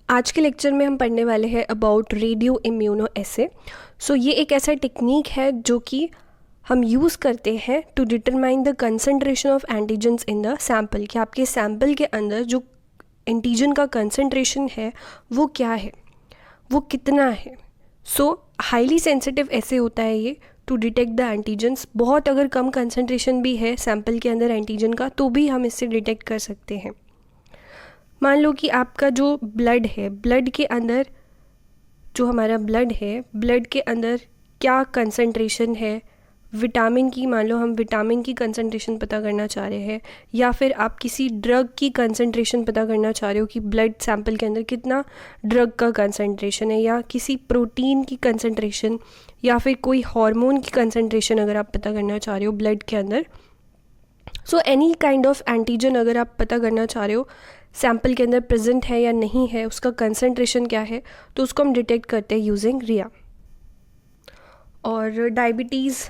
आज के लेक्चर में हम पढ़ने वाले हैं अबाउट रेडियो इम्यूनो एसे। ये एक ऐसा टेक्निक है जो कि हम यूज़ करते हैं to determine the concentration of antigens in the sample, कि आपके सैम्पल के अंदर जो एंटीजन का कंसंट्रेशन है वो क्या है, वो कितना है। हाईली सेंसिटिव ऐसे होता है ये टू डिटेक्ट द एंटीजन्स। बहुत अगर कम कंसंट्रेशन भी है सैम्पल के अंदर एंटीजन का तो भी हम इससे डिटेक्ट कर सकते हैं। मान लो कि आपका जो ब्लड है, ब्लड के अंदर जो हमारा ब्लड है, ब्लड के अंदर क्या कंसंट्रेशन है विटामिन की, मान लो हम विटामिन की कंसंट्रेशन पता करना चाह रहे हैं, या फिर आप किसी ड्रग की कंसंट्रेशन पता करना चाह रहे हो कि ब्लड सैंपल के अंदर कितना ड्रग का कंसंट्रेशन है, या किसी प्रोटीन की कंसंट्रेशन, या फिर कोई हार्मोन की कंसंट्रेशन अगर आप पता करना चाह रहे हो ब्लड के अंदर। एनी काइंड ऑफ एंटीजन अगर आप पता करना चाह रहे हो सैम्पल के अंदर प्रेजेंट है या नहीं है, उसका कंसंट्रेशन क्या है, तो उसको हम डिटेक्ट करते हैं यूजिंग रिया। और डायबिटीज़,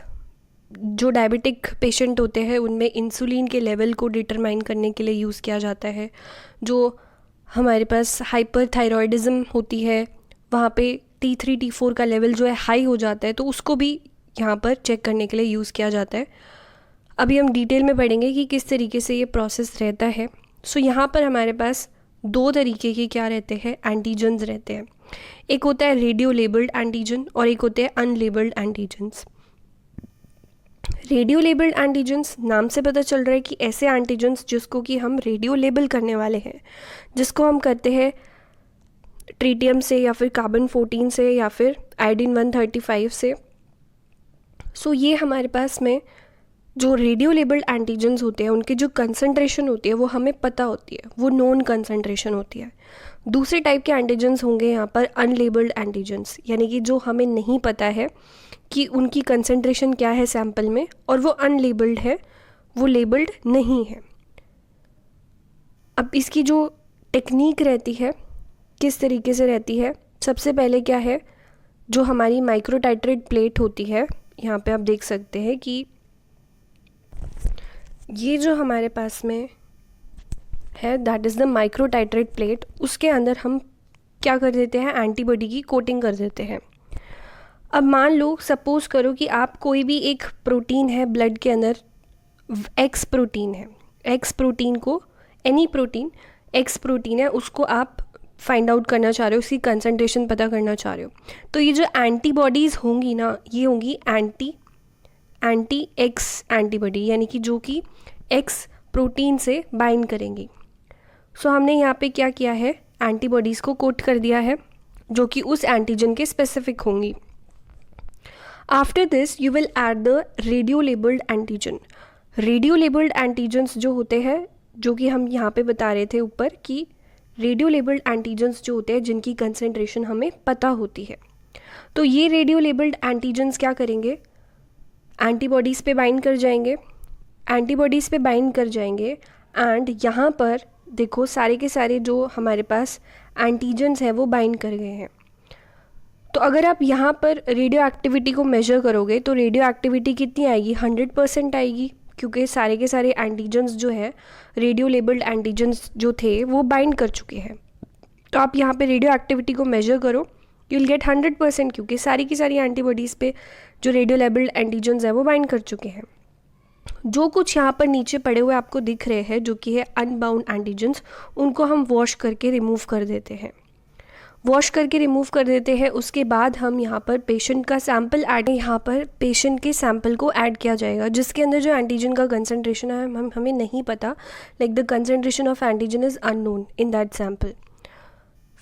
जो डायबिटिक पेशेंट होते हैं उनमें इंसुलिन के लेवल को डिटरमाइन करने के लिए यूज़ किया जाता है। जो हमारे पास हाइपरथायरॉयडिज्म होती है वहाँ पे T3 T4 का लेवल जो है हाई हो जाता है, तो उसको भी यहाँ पर चेक करने के लिए यूज़ किया जाता है। अभी हम डिटेल में पढ़ेंगे कि किस तरीके से ये प्रोसेस रहता है। यहाँ पर हमारे पास दो तरीके के क्या रहते हैं, एंटीजन्स रहते हैं। एक होता है रेडियो लेबल्ड एंटीजन और एक होते हैं unlabelled antigens. Radio labelled antigens नाम से पता चल रहा है कि ऐसे एंटीजन्स जिसको कि हम रेडियो लेबल करने वाले हैं, जिसको हम करते हैं ट्रीटियम से या फिर कार्बन 14 से या फिर आयोडीन 135 से। ये हमारे पास में जो रेडियो लेबल्ड एंटीजन्स होते हैं उनकी जो कंसंट्रेशन होती है वो हमें पता होती है, वो नोन कंसंट्रेशन होती है। दूसरे टाइप के एंटीजन्स होंगे यहाँ पर अनलेबल्ड एंटीजन्स, यानी कि जो हमें नहीं पता है कि उनकी कंसंट्रेशन क्या है सैंपल में, और वो अनलेबल्ड है, वो लेबल्ड नहीं है। अब इसकी जो टेक्निक रहती है किस तरीके से रहती है, सबसे पहले क्या है, जो हमारी माइक्रोटाइट्रेट प्लेट होती है, यहाँ पे आप देख सकते हैं कि ये जो हमारे पास में है दैट इज़ द माइक्रोटाइट्रेट प्लेट। उसके अंदर हम क्या कर देते हैं, एंटीबॉडी की कोटिंग कर देते हैं। अब मान लो सपोज़ करो कि आप कोई भी एक प्रोटीन है ब्लड के अंदर, एक्स प्रोटीन है, एक्स प्रोटीन को, एनी प्रोटीन एक्स प्रोटीन है, उसको आप फाइंड आउट करना चाह रहे हो, उसकी कंसंट्रेशन पता करना चाह रहे हो। तो ये जो एंटीबॉडीज़ होंगी ना, ये होंगी एंटी एक्स एंटीबॉडी, यानी कि जो कि एक्स प्रोटीन से बाइंड करेंगी। हमने यहाँ पे क्या किया है, एंटीबॉडीज़ को कोट कर दिया है जो कि उस एंटीजन के स्पेसिफिक होंगी। After this you will add the radio labelled antigen. Radio labelled antigens जो होते हैं, जो कि हम यहाँ पे बता रहे थे ऊपर कि रेडियो लेबल्ड एंटीजन्स जो होते हैं जिनकी कंसंट्रेशन हमें पता होती है, तो ये रेडियो लेबल्ड एंटीजन्स क्या करेंगे, एंटीबॉडीज़ पे बाइंड कर जाएंगे, एंटीबॉडीज़ पे बाइंड कर जाएंगे। एंड यहाँ पर देखो सारे के सारे जो हमारे पास एंटीजन्स हैं वो बाइंड कर गए हैं। तो अगर आप यहाँ पर रेडियो एक्टिविटी को मेजर करोगे तो रेडियो एक्टिविटी कितनी आएगी, 100% आएगी, क्योंकि सारे के सारे एंटीजन्स जो है, रेडियो लेबल्ड एंटीजन्स जो थे वो बाइंड कर चुके हैं। तो आप यहाँ पे रेडियो एक्टिविटी को मेजर करो, यू विल गेट 100%, क्योंकि सारी की सारी एंटीबॉडीज़ पे जो रेडियो लेबल्ड एंटीजन्स है वो बाइंड कर चुके हैं। जो कुछ यहाँ पर नीचे पड़े हुए आपको दिख रहे हैं जो कि है अनबाउंड एंटीजन्स, उनको हम वॉश करके रिमूव कर देते हैं। वॉश करके रिमूव कर देते हैं, उसके बाद हम यहाँ पर पेशेंट का सैंपल ऐड, यहाँ पर पेशेंट के सैंपल को ऐड किया जाएगा जिसके अंदर जो एंटीजन का कंसंट्रेशन है हमें नहीं पता, like the concentration of antigen is unknown in that sample.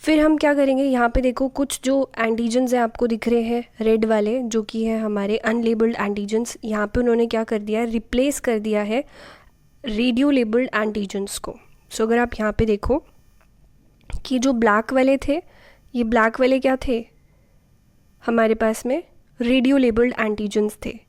फिर हम क्या करेंगे, यहाँ पे देखो कुछ जो एंटीजन्स हैं आपको दिख रहे हैं रेड वाले, जो कि है हमारे अनलेबल्ड एंटीजन्स। यहाँ पे उन्होंने क्या कर दिया है, रिप्लेस कर दिया है रेडियो लेबल्ड एंटीजन्स को। अगर आप यहाँ पे देखो कि जो ब्लैक वाले थे, ये ब्लैक वाले क्या थे, हमारे पास में रेडियो लेबल्ड एंटीजन्स थे।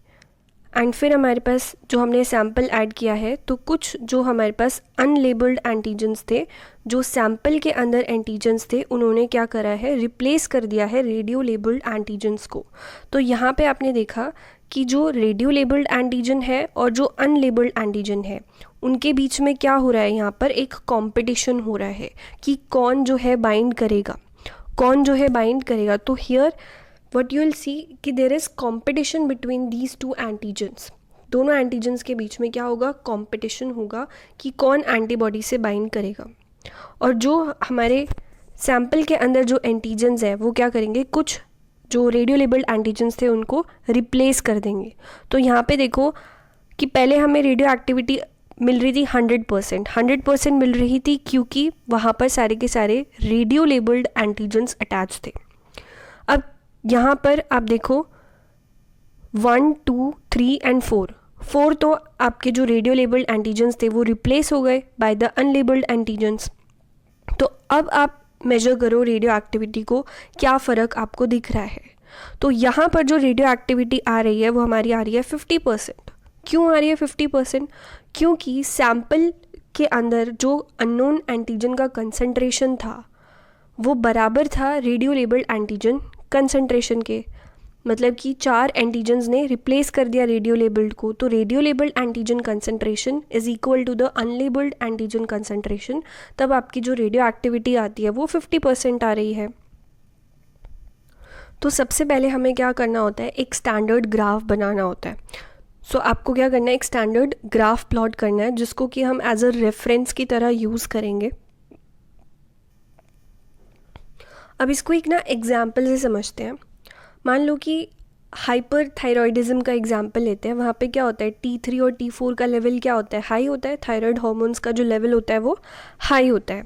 एंड फिर हमारे पास जो हमने सैंपल ऐड किया है, तो कुछ जो हमारे पास अनलेबल्ड एंटीजन्स थे, जो सैंपल के अंदर एंटीजन्स थे, उन्होंने क्या करा है, रिप्लेस कर दिया है रेडियो लेबल्ड एंटीजन्स को। तो यहाँ पे आपने देखा कि जो रेडियो लेबल्ड एंटीजन है और जो अनलेबल्ड एंटीजन है उनके बीच में क्या हो रहा है, यहाँ पर एक कंपटीशन हो रहा है कि कौन जो है बाइंड करेगा, कौन जो है बाइंड करेगा। तो here what you will see कि there is competition between these two antigens. दोनों एंटीजन्स के बीच में क्या होगा, कंपटीशन होगा कि कौन एंटीबॉडी से बाइंड करेगा। और जो हमारे सैंपल के अंदर जो एंटीजन्स है वो क्या करेंगे, कुछ जो रेडियो लेबल्ड एंटीजन्स थे उनको रिप्लेस कर देंगे। तो यहाँ पे देखो कि पहले हमें रेडियो एक्टिविटी मिल रही थी 100% मिल रही थी, क्योंकि वहाँ पर सारे के सारे रेडियो लेबल्ड एंटीजन्स अटैच थे। अब यहाँ पर आप देखो 1, 2, 3 एंड 4 तो आपके जो रेडियो लेबल्ड एंटीजन्स थे वो रिप्लेस हो गए बाय द अनलेबल्ड एंटीजन्स। तो अब आप मेजर करो रेडियो एक्टिविटी को, क्या फ़र्क आपको दिख रहा है। तो यहाँ पर जो रेडियो एक्टिविटी आ रही है वो हमारी आ रही है 50%। क्यों आ रही है 50%? क्योंकि सैंपल के अंदर जो अननोन एंटीजन का कंसंट्रेशन था वो बराबर था रेडियो लेबल्ड एंटीजन कंसंट्रेशन के। मतलब कि 4 एंटीजन्स ने रिप्लेस कर दिया रेडियो लेबल्ड को, तो radio labelled antigen concentration is equal to the unlabelled antigen concentration. तब आपकी जो रेडियो एक्टिविटी आती है वो 50% आ रही है। तो सबसे पहले हमें क्या करना होता है, एक स्टैंडर्ड ग्राफ बनाना होता है। सो आपको क्या करना है, एक स्टैंडर्ड ग्राफ प्लॉट करना है जिसको कि हम एज अ रेफरेंस की तरह यूज़ करेंगे। अब इसको एक ना एग्जाम्पल से समझते हैं। मान लो कि हाइपर थायरॉयडिज्म का एग्जाम्पल लेते हैं। वहाँ पे क्या होता है, T3 और T4 का लेवल क्या होता है, हाई होता है। थायराइड हार्मोन्स का जो लेवल होता है वो हाई होता है।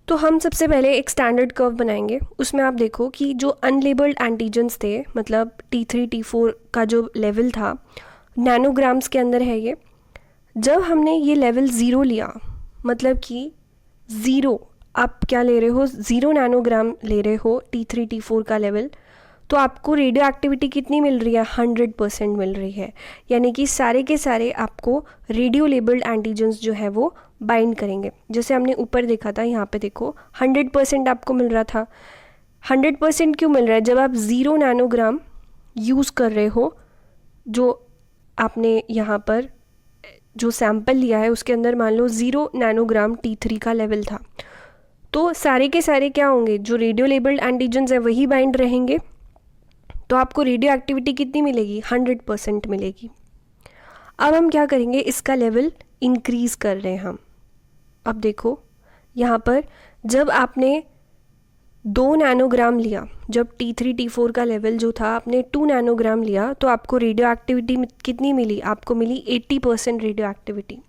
तो हम सबसे पहले एक स्टैंडर्ड कर्व बनाएंगे। उसमें आप देखो कि जो अनलेबल्ड एंटीजन्स थे, मतलब T3 T4 का जो लेवल था नैनोग्राम्स के अंदर है ये। जब हमने ये लेवल 0 लिया, मतलब कि 0 आप क्या ले रहे हो, 0 नैनोग्राम ले रहे हो T3 T4 का लेवल, तो आपको रेडियो एक्टिविटी कितनी मिल रही है, 100% मिल रही है। यानी कि सारे के सारे आपको रेडियो लेबल्ड एंटीजन्स जो है वो बाइंड करेंगे। जैसे हमने ऊपर देखा था, यहाँ पे देखो 100% आपको मिल रहा था। 100% क्यों मिल रहा है, जब आप 0 नैनोग्राम यूज़ कर रहे हो। जो आपने यहाँ पर जो सैंपल लिया है उसके अंदर मान लो 0 नैनोग्राम T3 का लेवल था, तो सारे के सारे क्या होंगे, जो रेडियो लेबल्ड एंटीजन्स है वही बाइंड रहेंगे। तो आपको रेडियो एक्टिविटी कितनी मिलेगी, 100% मिलेगी। अब हम क्या करेंगे, इसका लेवल इंक्रीज़ कर रहे हैं हम। अब देखो यहाँ पर जब आपने 2 नैनोग्राम लिया, जब T3 T4 का लेवल जो था आपने 2 नैनोग्राम लिया, तो आपको रेडियो एक्टिविटी कितनी मिली, आपको मिली 80% रेडियो एक्टिविटी।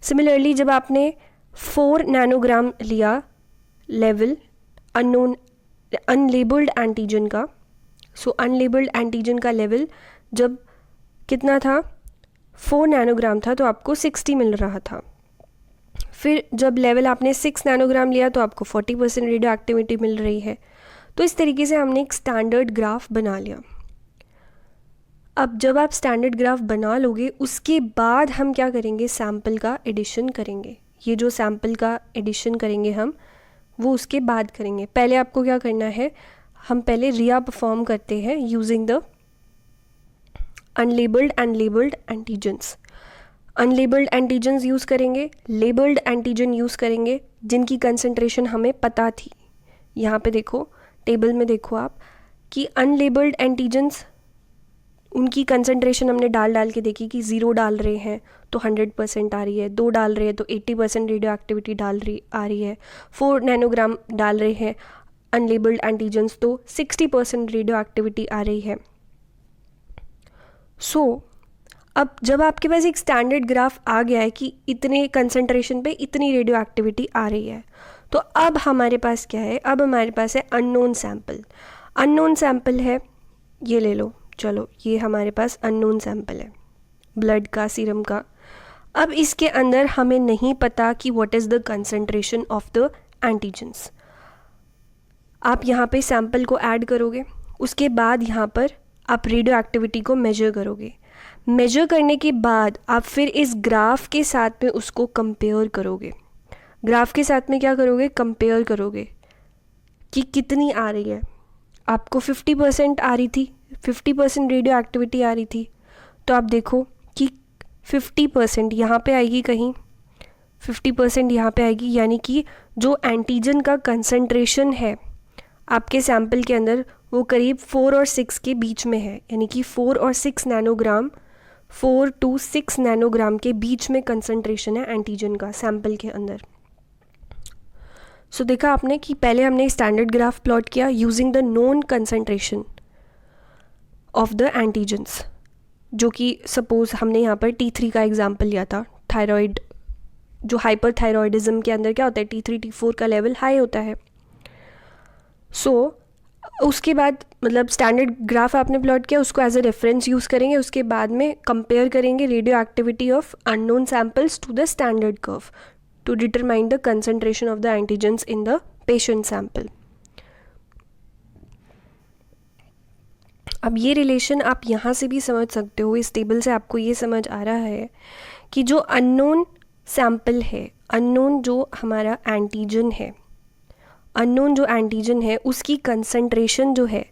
सिमिलरली जब आपने 4 नैनोग्राम लिया लेवल अननोन अनलेबल्ड एंटीजन का, सो अनलेबल्ड एंटीजन का लेवल जब कितना था, 4 नैनोग्राम था, तो आपको 60 मिल रहा था। फिर जब लेवल आपने 6 नैनोग्राम लिया तो आपको 40% रेडियो एक्टिविटी मिल रही है। तो इस तरीके से हमने एक स्टैंडर्ड ग्राफ बना लिया। अब जब आप स्टैंडर्ड ग्राफ बना लोगे उसके बाद हम क्या करेंगे, सैंपल का एडिशन करेंगे। ये जो सैंपल का एडिशन करेंगे हम वो उसके बाद करेंगे। पहले आपको क्या करना है, हम पहले रिया परफॉर्म करते हैं using the unlabelled and labelled antigens. Unlabelled antigens use करेंगे, लेबल्ड एंटीजन यूज़ करेंगे जिनकी कंसंट्रेशन हमें पता थी। यहाँ पे देखो टेबल में देखो आप कि अनलेबल्ड एंटीजन्स उनकी कंसंट्रेशन हमने डाल के देखी कि 0 डाल रहे हैं तो 100% आ रही है, 2 डाल रहे हैं तो 80% रेडियो एक्टिविटी आ रही है, 4 नैनोग्राम डाल रहे हैं अनलेबल्ड एंटीजन्स तो 60% रेडियो एक्टिविटी आ रही है। सो अब जब आपके पास एक स्टैंडर्ड ग्राफ आ गया है कि इतने कंसंट्रेशन पे इतनी रेडियो एक्टिविटी आ रही है, तो अब हमारे पास क्या है, अब हमारे पास है अननोन सैंपल। अननोन सैंपल है, ये ले लो, चलो ये हमारे पास अननोन सैंपल है ब्लड का, सीरम का। अब इसके अंदर हमें नहीं पता कि what is the concentration of the antigens. आप यहाँ पे सैंपल को ऐड करोगे, उसके बाद यहाँ पर आप रेडियो एक्टिविटी को मेजर करोगे। मेजर करने के बाद आप फिर इस ग्राफ के साथ में उसको कंपेयर करोगे। ग्राफ के साथ में क्या करोगे, कंपेयर करोगे कि कितनी आ रही है। आपको 50% आ रही थी, 50% रेडियो एक्टिविटी आ रही थी, तो आप देखो कि 50% यहाँ पे आएगी, कहीं 50% यहाँ पे आएगी, यानी कि जो एंटीजन का कंसंट्रेशन है आपके सैंपल के अंदर वो करीब 4 और 6 के बीच में है, यानी कि 4 और 6 नैनोग्राम, 4 to 6 नैनोग्राम के बीच में कंसंट्रेशन है एंटीजन का सैंपल के अंदर। सो देखा आपने कि पहले हमने स्टैंडर्ड ग्राफ प्लॉट किया using the known concentration of the antigens, जो कि सपोज हमने यहाँ पर T3 का एग्जांपल लिया था। थायराइड, जो हाइपरथायरॉयडिज्म के अंदर क्या होता है, T3 T4 का लेवल हाई होता है। सो उसके बाद मतलब स्टैंडर्ड ग्राफ आपने प्लॉट किया, उसको एज ए रेफरेंस यूज़ करेंगे, उसके बाद में कंपेयर करेंगे radioactivity of unknown samples to the standard curve to determine the concentration of the antigens in the patient sample. अब ये रिलेशन आप यहाँ से भी समझ सकते हो, इस टेबल से आपको ये समझ आ रहा है कि जो अननोन सैम्पल है, अननोन जो हमारा एंटीजन है, अननोन जो एंटीजन है उसकी कंसंट्रेशन जो है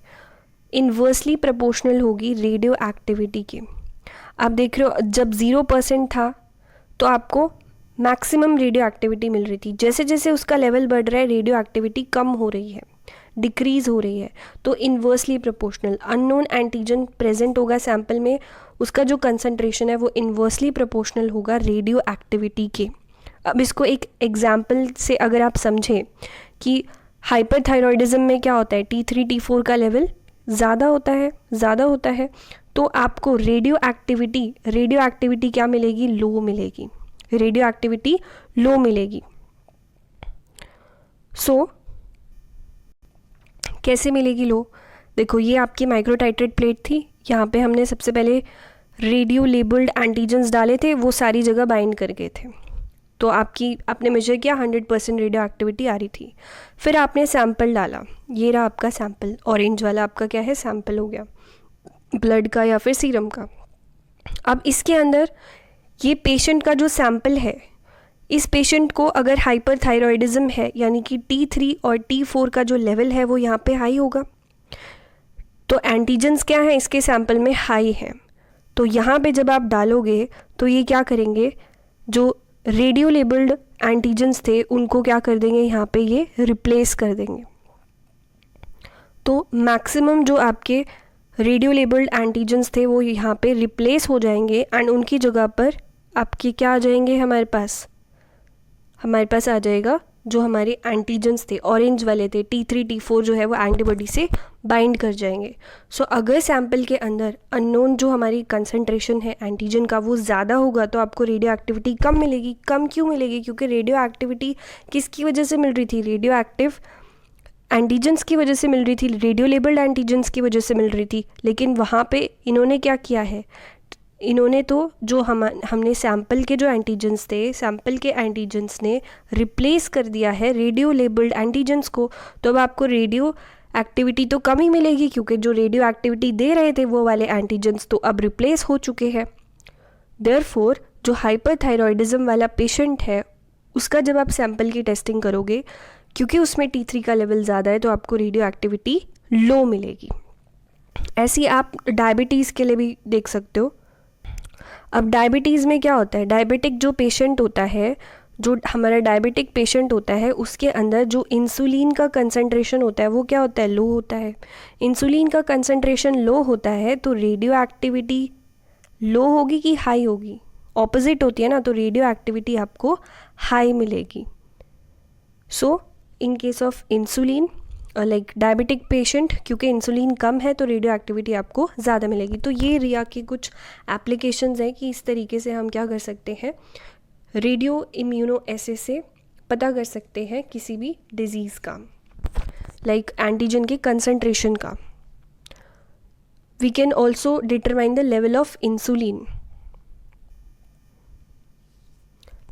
इन्वर्सली प्रोपोर्शनल होगी रेडियो एक्टिविटी के। आप देख रहे हो जब 0% था तो आपको मैक्सिमम रेडियो एक्टिविटी मिल रही थी, जैसे जैसे उसका लेवल बढ़ रहा है रेडियो एक्टिविटी कम हो रही है, डिक्रीज़ हो रही है, तो inversely proportional unknown antigen present होगा सैंपल में, उसका जो कंसंट्रेशन है वो इन्वर्सली प्रोपोर्शनल होगा रेडियो एक्टिविटी के। अब इसको एक एग्जाम्पल से अगर आप समझें कि हाइपरथायरॉयडिज्म में क्या होता है, T3 T4 का लेवल ज़्यादा होता है, तो आपको रेडियो एक्टिविटी क्या मिलेगी, लो मिलेगी, रेडियो एक्टिविटी लो मिलेगी। सो कैसे मिलेगी लो, देखो ये आपकी माइक्रोटाइट्रेट प्लेट थी, यहाँ पे हमने सबसे पहले रेडियो लेबल्ड एंटीजन्स डाले थे, वो सारी जगह बाइंड कर गए थे, तो आपने मेजर किया 100% रेडियो एक्टिविटी आ रही थी। फिर आपने सैंपल डाला, ये रहा आपका सैंपल, ऑरेंज वाला आपका क्या है, सैंपल हो गया ब्लड का या फिर सीरम का। अब इसके अंदर ये पेशेंट का जो सैंपल है, इस पेशेंट को अगर हाइपरथायरॉयडिज्म है यानी कि T3 और T4 का जो लेवल है वो यहाँ पे हाई होगा, तो एंटीजन्स क्या है इसके सैंपल में, हाई है। तो यहाँ पे जब आप डालोगे तो ये क्या करेंगे, जो रेडियो लेबल्ड एंटीजन्स थे उनको क्या कर देंगे, यहाँ पे ये रिप्लेस कर देंगे। तो मैक्सिमम जो आपके रेडियो लेबल्ड एंटीजन्स थे वो यहाँ पे रिप्लेस हो जाएंगे एंड उनकी जगह पर आपके क्या आ जाएंगे, हमारे पास आ जाएगा जो हमारे एंटीजन्स थे, ऑरेंज वाले थे, T3 T4 जो है वो एंटीबॉडी से बाइंड कर जाएंगे। सो अगर सैंपल के अंदर अननोन जो हमारी कंसंट्रेशन है एंटीजन का वो ज़्यादा होगा तो आपको रेडियो एक्टिविटी कम मिलेगी। कम क्यों मिलेगी, क्योंकि रेडियो एक्टिविटी किसकी वजह से मिल रही थी, रेडियो एक्टिव एंटीजन्स की वजह से मिल रही थी, रेडियो लेबल्ड एंटीजन्स की वजह से मिल रही थी। लेकिन वहाँ पे इन्होंने क्या किया है, इन्होंने तो जो हमने सैंपल के जो एंटीजन्स थे, सैंपल के एंटीजन्स ने रिप्लेस कर दिया है रेडियो लेबल्ड एंटीजन्स को। तो अब आपको रेडियो एक्टिविटी तो कम ही मिलेगी, क्योंकि जो रेडियो एक्टिविटी दे रहे थे वो वाले एंटीजन्स तो अब रिप्लेस हो चुके हैं। देयरफॉर जो हाइपरथायरॉयडिज्म वाला पेशेंट है उसका जब आप सैंपल की टेस्टिंग करोगे, क्योंकि उसमें T3 का लेवल ज़्यादा है तो आपको रेडियो एक्टिविटी लो मिलेगी। ऐसी आप डायबिटीज़ के लिए भी देख सकते हो। अब डायबिटीज़ में क्या होता है, डायबिटिक जो पेशेंट होता है, जो हमारा डायबिटिक पेशेंट होता है उसके अंदर जो इंसुलिन का कंसंट्रेशन होता है वो क्या होता है, लो होता है। इंसुलिन का कंसंट्रेशन लो होता है तो रेडियो एक्टिविटी लो होगी कि हाई होगी, ऑपोजिट होती है ना, तो रेडियो एक्टिविटी आपको हाई मिलेगी। So in case of insulin like diabetic patient, क्योंकि इंसुलिन कम है तो रेडियो एक्टिविटी आपको ज़्यादा मिलेगी। तो ये रिया की कुछ एप्लीकेशंस हैं कि इस तरीके से हम क्या कर सकते हैं, रेडियो इम्यूनो एसे से पता कर सकते हैं किसी भी डिजीज़ का, लाइक एंटीजन के कंसंट्रेशन का। We can also determine the level of insulin.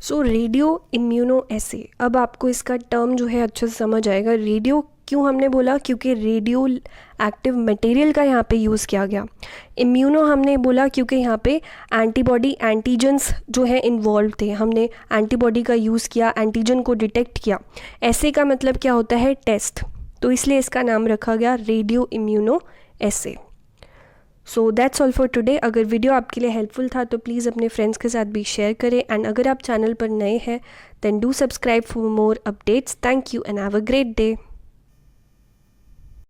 So radio immuno assay, अब आपको इसका टर्म जो है अच्छे से समझ आएगा। रेडियो क्यों हमने बोला, क्योंकि रेडियो एक्टिव मटेरियल का यहाँ पे यूज़ किया गया। इम्यूनो हमने बोला क्योंकि यहाँ पे एंटीबॉडी एंटीजन्स जो है इन्वॉल्व थे, हमने एंटीबॉडी का यूज़ किया, एंटीजन को डिटेक्ट किया। ऐसे का मतलब क्या होता है, टेस्ट, तो इसलिए इसका नाम रखा गया radio immuno essay. So that's all for today. अगर वीडियो आपके लिए हेल्पफुल था तो प्लीज़ अपने फ्रेंड्स के साथ भी शेयर करें, एंड अगर आप चैनल पर नए हैं then do subscribe for more updates. Thank you and have a great day.